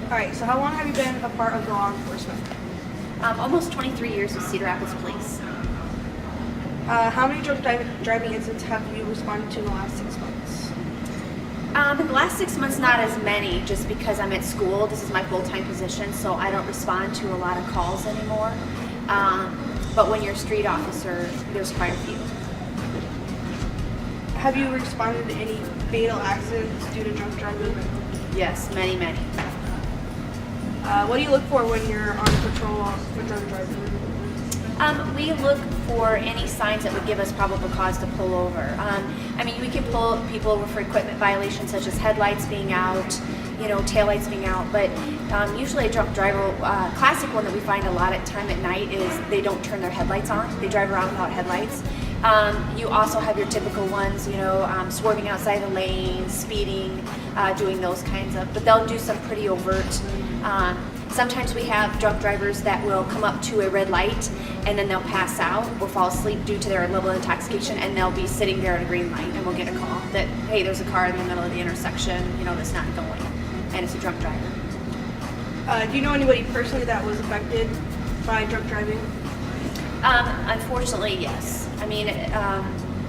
All right, so how long have you been a part of law enforcement? Almost 23 years with Cedar Rapids Police. How many driving incidents have you responded to in the last 6 months? In the last 6 months, not as many, just because I'm at school. This is my full-time position, so I don't respond to a lot of calls anymore. But when you're a street officer, there's quite a few. Have you responded to any fatal accidents due to drunk driving? Yes, many, many. What do you look for when you're on patrol for drunk driving? We look for any signs that would give us probable cause to pull over. We can pull people over for equipment violations such as headlights being out, taillights being out, but usually a drunk driver, classic one that we find a lot of time at night is they don't turn their headlights on. They drive around without headlights. You also have your typical ones, swerving outside the lane, speeding, doing those kinds of, but they'll do some pretty overt. Sometimes we have drunk drivers that will come up to a red light and then they'll pass out or fall asleep due to their level of intoxication, and they'll be sitting there at a green light and we'll get a call that, hey, there's a car in the middle of the intersection, that's not going, and it's a drunk driver. Do you know anybody personally that was affected by drunk driving? Unfortunately, yes.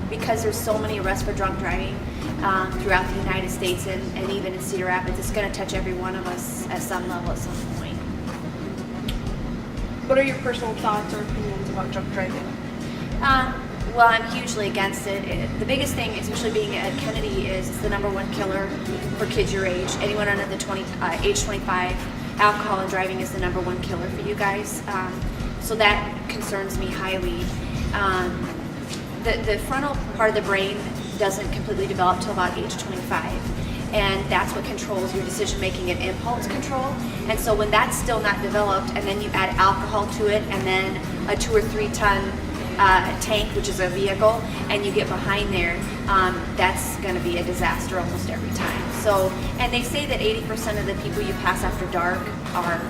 Because there's so many arrests for drunk driving throughout the United States and even in Cedar Rapids, it's going to touch every one of us at some level at some point. What are your personal thoughts or opinions about drunk driving? Well, I'm hugely against it. The biggest thing, especially being at Kennedy, is it's the #1 killer for kids your age. Anyone under the age 25, alcohol and driving is the #1 killer for you guys. So that concerns me highly. The frontal part of the brain doesn't completely develop till about age 25. And that's what controls your decision making and impulse control. And so when that's still not developed, and then you add alcohol to it, and then a 2 or 3 ton tank, which is a vehicle, and you get behind there, that's going to be a disaster almost every time. So, and they say that 80% of the people you pass after dark are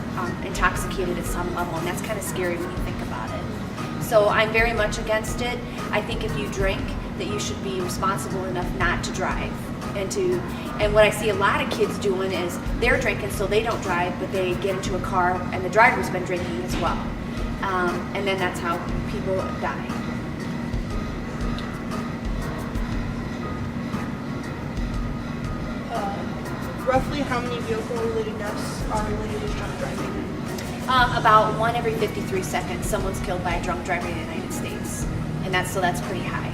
intoxicated at some level, and that's kind of scary when you think about it. So I'm very much against it. I think if you drink, that you should be responsible enough not to drive. And what I see a lot of kids doing is they're drinking so they don't drive, but they get into a car and the driver's been drinking as well. And then that's how people die. Roughly how many vehicle-related deaths are related to drunk driving? About 1 every 53 seconds, someone's killed by a drunk driver in the United States. And that's pretty high.